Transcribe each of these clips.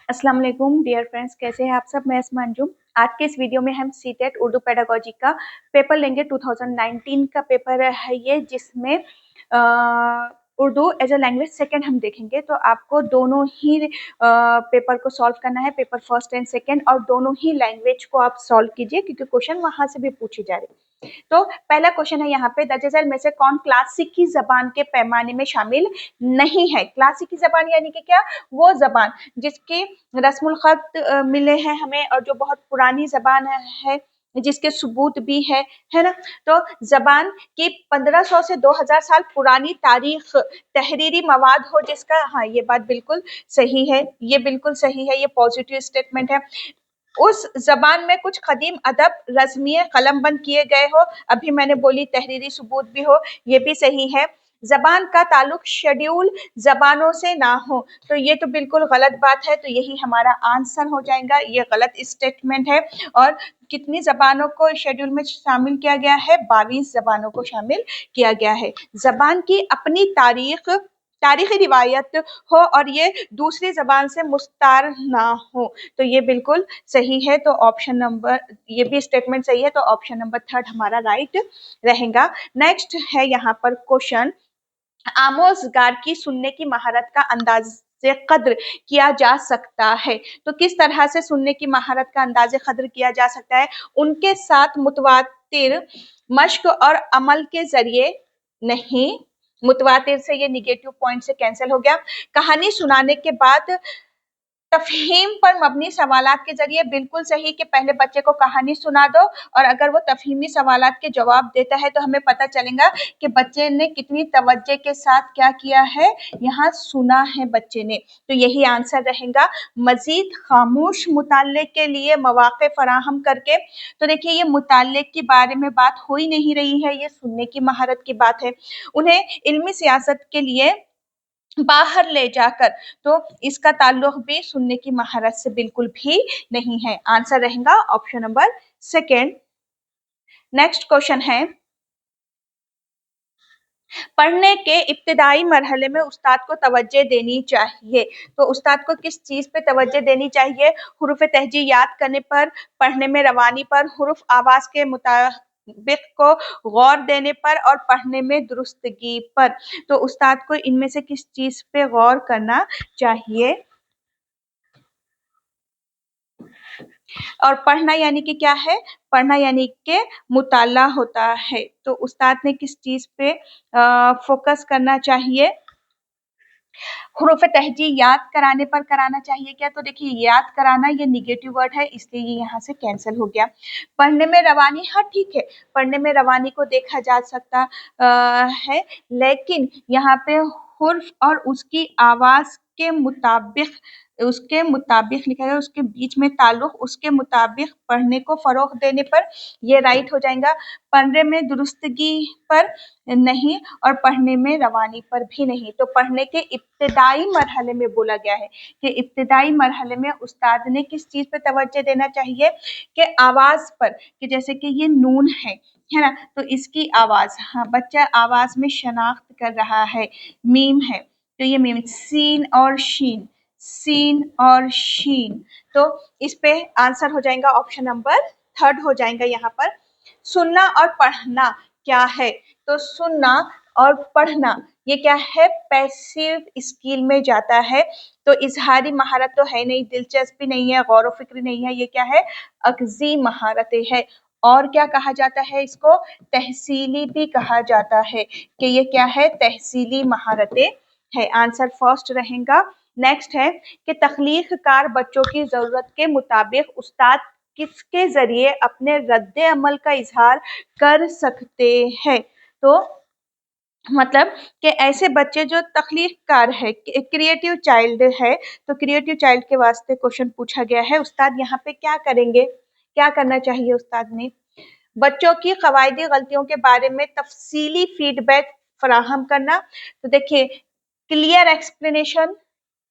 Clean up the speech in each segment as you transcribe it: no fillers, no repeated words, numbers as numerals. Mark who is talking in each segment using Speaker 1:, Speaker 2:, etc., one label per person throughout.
Speaker 1: अस्सलाम वालेकुम dear friends, कैसे हैं आप सब। मैं अस्मा अंजुम। आज के इस वीडियो में हम सीटेट उर्दू पेडागोजी का पेपर लेंगे। 2019 का पेपर है ये, जिसमें Urdu as a language second हम देखेंगे। तो आपको दोनों ही पेपर को सॉल्व करना है, पेपर फर्स्ट एंड सेकंड, और दोनों ही लैंग्वेज को आप सॉल्व कीजिए क्योंकि क्वेश्चन वहां से भी पूछे जा रहे हैं। तो पहला क्वेश्चन है यहाँ पे, दर्ज में से कौन क्लासिकी जबान के पैमाने में शामिल नहीं है। क्लासिकी जबान यानी कि क्या, वो जबान जिसके रस्मुल खत मिले हैं हमें और जो बहुत पुरानी जबान है, जिसके सबूत भी है ना। तो जबान की 1500 से 2000 साल पुरानी तारीख, तहरीरी मवाद हो जिसका, हाँ ये बात बिल्कुल सही है, ये बिल्कुल सही है, ये पॉजिटिव स्टेटमेंट है। उस जबान में कुछ कदीम अदब रस्मिय कलम बंद किए गए हो, अभी मैंने बोली तहरीरी सबूत भी हो, ये भी सही है। जबान का ताल्लुक शेड्यूल जबानों से ना हो, तो ये तो बिल्कुल गलत बात है, तो यही हमारा आंसर हो जाएगा, ये गलत स्टेटमेंट है। और कितनी जबानों को शेड्यूल में शामिल किया गया है, 22 जबानों को शामिल किया गया है। जबान की अपनी तारीखी रिवायत हो और ये दूसरी जबान से मुस्तार ना हो, तो ये बिल्कुल सही है। तो ऑप्शन नंबर, ये भी स्टेटमेंट सही है, तो ऑप्शन नंबर 3 हमारा राइट रहेगा। नेक्स्ट है यहाँ पर क्वेश्चन, आमोजगार की सुनने की महारत का अंदाज से कद्र किया जा सकता है। तो किस तरह से सुनने की महारत का अंदाजे कद्र किया जा सकता है, उनके साथ मुतवातिर मश्क और अमल के जरिए नहीं। मुतवातिर से ये निगेटिव पॉइंट से कैंसिल हो गया। कहानी सुनाने के बाद तफहीम पर मबनी सवालात के जरिए, बिल्कुल सही कि पहले बच्चे को कहानी सुना दो और अगर वो तफहीमी सवालात के जवाब देता है तो हमें पता चलेगा कि बच्चे ने कितनी तवज्जो के साथ क्या किया है, यहाँ सुना है बच्चे ने, तो यही आंसर रहेगा। मजीद खामोश मुताले के लिए मौके फराहम करके, तो देखिए ये मुताले के बारे में बात हो ही नहीं रही है, ये सुनने की महारत की बात है। उन्हें इल्मी सियासत के लिए बाहर ले जाकर, तो इसका ताल्लुक भी सुनने की महारत से बिल्कुल भी नहीं है। आंसर रहेगा ऑप्शन नंबर 2। नेक्स्ट क्वेश्चन है, पढ़ने के इब्तिदाई मरहले में उस्ताद को तवज्जो देनी चाहिए। तो उस्ताद को किस चीज पे तवज्जो देनी चाहिए, हुरूफ तहजी याद करने पर, पढ़ने में रवानी पर, हुरूफ आवाज के मुताबिक को गौर देने पर और पढ़ने में दुरुस्तगी पर। तो उस्ताद को इनमें से किस चीज पे गौर करना चाहिए। और पढ़ना यानी कि क्या है, पढ़ना यानी कि मुताला होता है, तो उस्ताद ने किस चीज पे फोकस करना चाहिए। हुरूफ तहजी याद कराने पर कराना चाहिए क्या, तो देखिए याद कराना ये निगेटिव वर्ड है, इसलिए ये यहाँ से कैंसिल हो गया। पढ़ने में रवानी, हाँ ठीक है, पढ़ने में रवानी को देखा जा सकता है, लेकिन यहाँ पे हुर्फ और उसकी आवाज के मुताबिक, उसके मुताबिक लिखा है, उसके बीच में ताल्लुक, उसके मुताबिक पढ़ने को फरोग देने पर, ये राइट हो जाएगा। पढ़ने में दुरुस्तगी पर नहीं और पढ़ने में रवानी पर भी नहीं। तो पढ़ने के इब्तिदाई मरहले में बोला गया है कि इब्तिदाई मरहले में उस्ताद ने किस चीज पे तवज्जो देना चाहिए, कि आवाज पर, कि जैसे कि ये नून है ना, तो इसकी आवाज, हाँ बच्चा आवाज में शनाख्त कर रहा है। मीम है तो ये मीम, सीन और शीन, सीन और शीन, तो इस पे आंसर हो जाएगा ऑप्शन नंबर 3 हो जाएगा यहाँ पर। सुनना और पढ़ना क्या है, तो सुनना और पढ़ना ये क्या है, पैसिव स्किल में जाता है, तो इजहारी महारत तो है नहीं, दिलचस्पी नहीं है, गौर फिक्र नहीं है, ये क्या है, अक्जी महारतें है। और क्या कहा जाता है इसको, तहसीली भी कहा जाता है, कि ये क्या है, तहसीली महारतें है। आंसर फर्स्ट रहेगा। नेक्स्ट है कि तख्लीक कार बच्चों की जरूरत के मुताबिक उस्ताद किसके जरिए अपने रद्द अमल का इजहार कर सकते हैं। तो मतलब कि ऐसे बच्चे जो तख्लीककार है, क्रिएटिव चाइल्ड है, तो क्रिएटिव चाइल्ड के वास्ते क्वेश्चन पूछा गया है, उस्ताद यहाँ पे क्या करेंगे, क्या करना चाहिए उस्ताद ने। बच्चों की कवायदी गलतियों के बारे में तफसीली फीडबैक फराहम करना, तो देखिए क्लियर एक्सप्लेनेशन,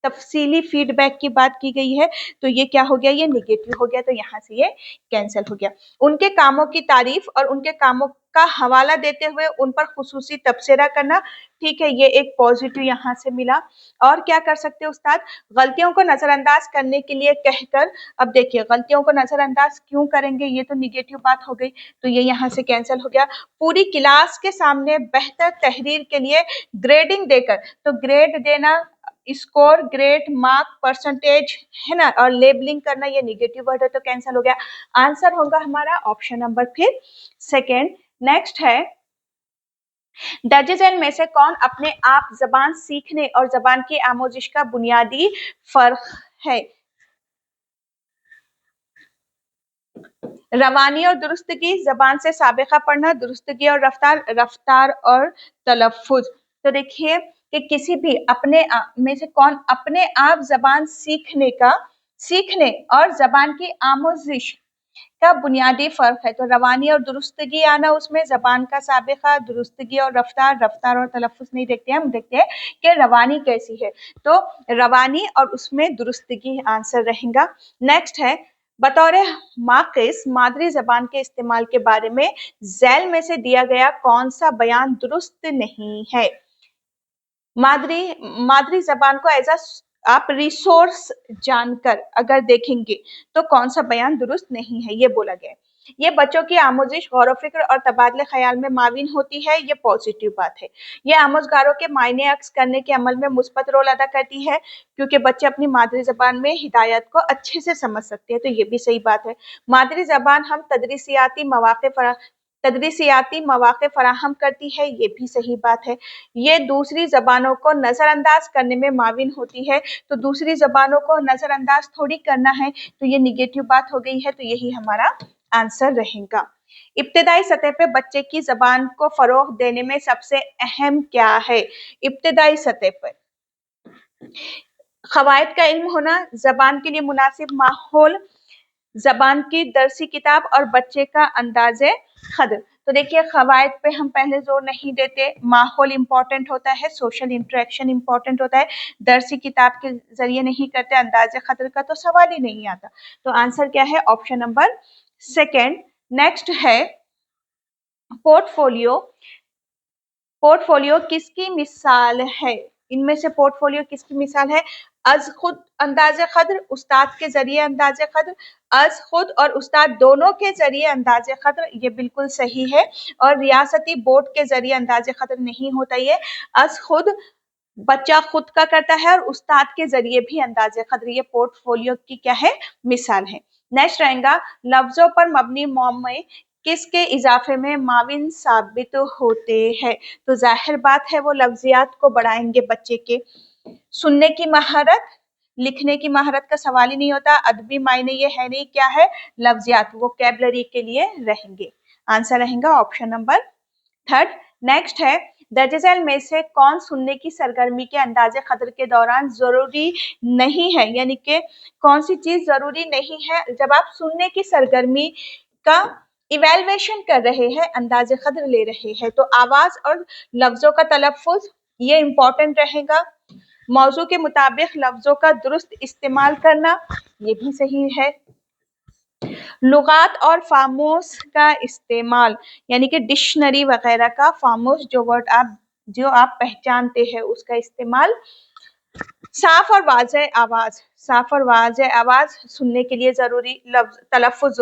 Speaker 1: तफसीली फीडबैक की बात की गई है, तो ये क्या हो गया, ये निगेटिव हो गया, तो यहाँ से ये कैंसिल हो गया। उनके कामों की तारीफ और उनके कामों का हवाला देते हुए उन पर खुसूसी तबसरा करना, ठीक है, ये एक पॉजिटिव यहाँ से मिला। और क्या कर सकते हैं उस्ताद, गलतियों को नजरअंदाज करने के लिए कहकर, अब देखिए गलतियों को नजरअंदाज क्यों करेंगे, ये तो निगेटिव बात हो गई, तो ये यहाँ से कैंसिल हो गया। पूरी क्लास के सामने बेहतर तहरीर के लिए ग्रेडिंग देकर, तो ग्रेड देना, स्कोर, ग्रेड, मार्क, परसेंटेज, है ना, और लेबलिंग करना, ये निगेटिव वर्ड है, तो कैंसिल हो गया। आंसर होगा हमारा ऑप्शन नंबर फिर सेकेंड। नेक्स्ट है, दर्ज में से कौन अपने आप जबान सीखने और जबान की आमोजिश का बुनियादी फर्क है? रवानी और दुरुस्तगी, जबान से साबिका पढ़ना, दुरुस्तगी और रफ्तार, रफ्तार और तलफ्फुज। तो देखिए कि किसी भी अपने में से कौन अपने आप जबान सीखने और जबान की आमोजिश का बुनियादी फर्क है। तो रवानी और दुरुस्तगी आना, उसमें जबान का साबिका, दुरुस्तगी और रफ्तार, रफ्तार और तलफ्फुज नहीं देखते हैं, हम देखते हैं कि रवानी कैसी है, तो रवानी और उसमें दुरुस्तगी आंसर रहेगा। नेक्स्ट है, बतौर माकिस मादरी जबान के इस्तेमाल के बारे में झैल में से दिया गया कौन सा बयान दुरुस्त नहीं है? मादरी जबान को एज आप रिसोर्स जानकर अगर देखेंगे तो कौन सा बयान दुरुस्त नहीं है, ये बोला गया है। ये बच्चों की आमोजिश, गौर फिक्र और तबादले ख्याल में माविन होती है, ये पॉजिटिव बात है। ये आमोजगारों के मायने अक्स करने के अमल में मुस्बत रोल अदा करती है, क्योंकि बच्चे अपनी मादरी जबान में हिदायत को अच्छे से समझ सकते हैं, तो ये भी सही बात है। मादरी जबान हम तदरीसियाती मौक़े फराहम करती है, ये भी सही बात है। ये दूसरी जबानों को नजरअंदाज करने में माविन होती है, तो दूसरी जबानों को नजरअंदाज थोड़ी करना है, तो ये निगेटिव बात हो गई है, तो यही हमारा आंसर रहेगा। इब्तिदाई सतह पे बच्चे की जबान को फरोग देने में सबसे अहम क्या है? इब्तिदाई सतह पर क़वायद का इल्म होना, जबान के लिए मुनासिब माहौल, जबान की दरसी किताब और बच्चे का अंदाजे खद। तो देखिए क़वायद पे हम पहले जोर नहीं देते, माहौल इंपॉर्टेंट होता है, सोशल इंटरेक्शन इंपॉर्टेंट होता है, दरसी किताब के जरिए नहीं करते, अंदाजे खद का तो सवाल ही नहीं आता। तो आंसर क्या है? Option number second. नेक्स्ट है, पोर्टफोलियो किसकी मिसाल है? इनमें से पोर्टफोलियो किसकी मिसाल है? अज खुद अंदाजे खद्र, उस्ताद के जरिए अंदाजे खद्र, अज खुद और उस्ताद दोनों के जरिए अंदाजे खद्र, ये बिल्कुल सही है। और रियासती बोर्ड के जरिए अंदाजे खद्र नहीं होता, ये अज खुद बच्चा खुद का करता है और उस्ताद के जरिए भी अंदाजे खद्र, ये पोर्टफोलियो की क्या है? मिसाल है। नेक्स्ट रहेगा, लफ्जों पर मबनी मौमे किसके इजाफे में माविन साबित होते हैं? तो जाहिर बात है वो लफ्जियात को बढ़ाएंगे बच्चे के। सुनने की महारत, लिखने की महारत का सवाल ही नहीं होता, अदबी मायने ये है नहीं, क्या है? लफ्जियात, वोकैबुलरी के लिए रहेंगे। आंसर रहेगा ऑप्शन नंबर थर्ड। नेक्स्ट है, दर्ज में से कौन सुनने की सरगर्मी के अंदाजे खद्र के दौरान जरूरी नहीं है? यानी कि कौन सी चीज जरूरी नहीं है? जब आप सुनने की सरगर्मी का इवेल्युएशन कर रहे हैं, अंदाजे खद्र ले रहे हैं, तो आवाज और लफ्जों का तलफ्फुज ये इंपॉर्टेंट रहेगा। मौजू के मुताबिक लफ्जों का दुरुस्त इस्तेमाल करना, ये भी सही है। लुगात और फामोस का इस्तेमाल, यानी कि डिक्शनरी वगैरह का, फामोस जो वर्ड आप पहचानते हैं उसका इस्तेमाल। साफ और वाज़े आवाज सुनने के लिए जरूरी, तलफ्फुज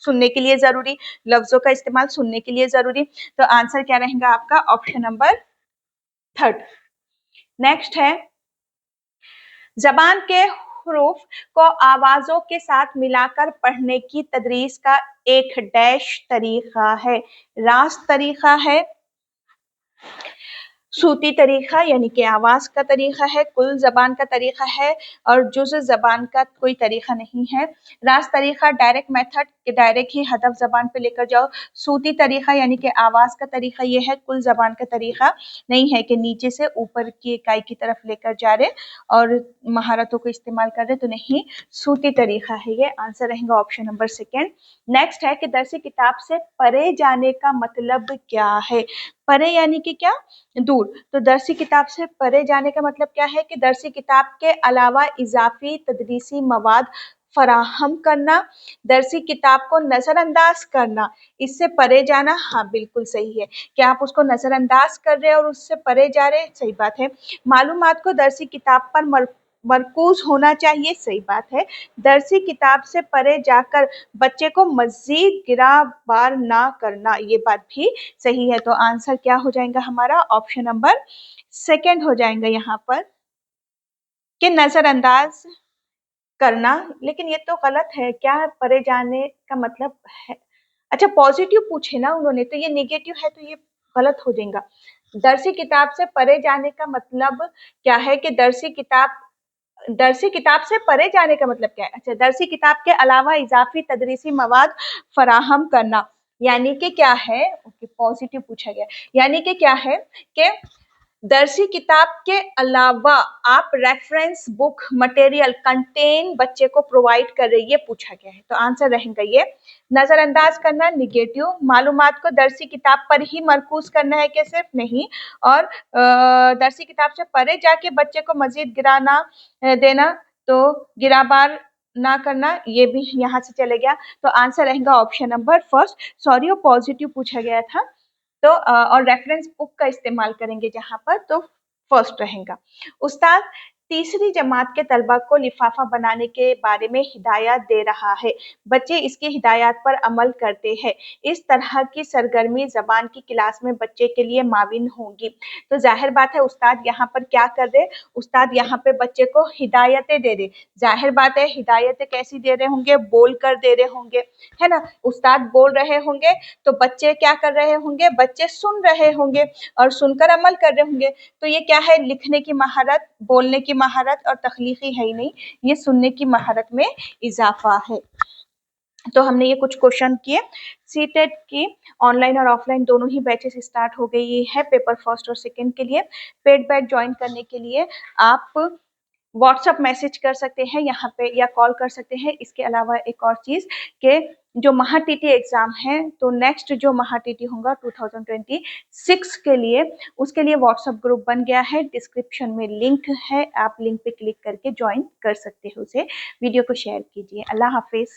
Speaker 1: सुनने के लिए जरूरी, लफ्जों का इस्तेमाल सुनने के लिए जरूरी। तो आंसर क्या रहेगा आपका? Option number third. नेक्स्ट है, जबान के हुरूफ को आवाजों के साथ मिलाकर पढ़ने की तदरीस का एक डैश तरीका है। रास्त तरीका है, सूती तरीका यानी कि आवाज का तरीका है, कुल जबान का तरीका है, और जुज़ जबान का कोई तरीका नहीं है। रास्त तरीका डायरेक्ट मेथड कि डायरेक्ट ही हदफ ज़बान पे लेकर जाओ। सूती तरीक़ा यानी कि आवाज़ का तरीक़ा ये है, कुल ज़बान का तरीक़ा नहीं है कि नीचे से ऊपर की इकाई की तरफ लेकर जा रहे और महारतों को इस्तेमाल कर रहे, तो नहीं, सूती तरीक़ा है ये। आंसर रहेगा ऑप्शन नंबर सेकेंड। नेक्स्ट है कि दरसी किताब से परे जाने का मतलब क्या है। परे यानी कि क्या, दूर। तो दरसी किताब से परे जाने का मतलब क्या है कि दरसी किताब के अलावा इजाफी तदरीसी मवाद फराहम करना, दरसी किताब को नज़रअंदाज करना, इससे परे जाना। हाँ बिल्कुल सही है कि आप उसको नज़रअंदाज कर रहे हैं और उससे परे जा रहे हैं, सही बात है। मालूमात को दरसी किताब पर मरकूज होना चाहिए, सही बात है। दरसी किताब से परे जाकर बच्चे को मजीद गिराबार ना करना, ये बात भी सही है। तो आंसर क्या हो जाएगा हमारा, ऑप्शन नंबर सेकेंड हो जाएगा यहाँ पर कि नजरअंदाज करना। लेकिन ये तो गलत है, क्या परे जाने का मतलब है। अच्छा पॉजिटिव पूछे ना उन्होंने, तो ये नेगेटिव है, तो ये गलत हो जाएगा। दरसी किताब से परे जाने का मतलब क्या है कि दरसी किताब से परे जाने का मतलब क्या है। अच्छा, दरसी किताब के अलावा इजाफी तदरीसी मवाद फराहम करना, यानी कि क्या है, ओके पॉजिटिव पूछा गया, यानी कि क्या है कि दरसी किताब के अलावा आप रेफरेंस बुक मटेरियल कंटेन बच्चे को प्रोवाइड कर रही है, पूछा गया है। तो आंसर रहेगा ये। नजरअंदाज करना निगेटिव, मालूमात को दरसी किताब पर ही मरकूज करना है कि सिर्फ, नहीं, और दरसी किताब से परे जाके बच्चे को मजीद गिराना देना, तो गिराबार ना करना, ये भी यहाँ से चले गया। तो आंसर रहेगा ऑप्शन नंबर फर्स्ट। सॉरी वो पॉजिटिव पूछा गया था, तो और रेफरेंस बुक का इस्तेमाल करेंगे जहाँ पर, तो फर्स्ट रहेगा। उस्ताद तीसरी जमात के तलबा को लिफाफा बनाने के बारे में हिदायत दे रहा है, बच्चे इसकी हिदायत पर अमल करते हैं, इस तरह की सरगर्मी जबान की क्लास में बच्चे के लिए माविन होंगी। तो जाहिर बात है उस्ताद यहाँ पर क्या कर रहे, उस्ताद यहाँ पे बच्चे को हिदायतें दे रहे। जाहिर बात है हिदायतें कैसी दे रहे होंगे, बोल कर दे रहे होंगे, है ना। उस्ताद बोल रहे होंगे तो बच्चे क्या कर रहे होंगे, बच्चे सुन रहे होंगे और सुनकर अमल कर रहे होंगे। तो ये क्या है, लिखने की महारत, बोलने की महारत और तख्लीकी है ही नहीं, ये सुनने की महारत में इजाफा है। तो हमने ये कुछ क्वेश्चन किए। सीटेट की ऑनलाइन और ऑफलाइन दोनों ही बैचेस स्टार्ट हो गई है पेपर फर्स्ट और सेकंड के लिए। पेड बैच ज्वाइन करने के लिए आप व्हाट्सअप मैसेज कर सकते हैं यहाँ पे या कॉल कर सकते हैं। इसके अलावा एक और चीज़ कि जो महा टीटी एग्ज़ाम है, तो नेक्स्ट जो महा टीटी होगा 2026 के लिए, उसके लिए व्हाट्सअप ग्रुप बन गया है, डिस्क्रिप्शन में लिंक है, आप लिंक पे क्लिक करके ज्वाइन कर सकते हो उसे। वीडियो को शेयर कीजिए। अल्लाह हाफिज़।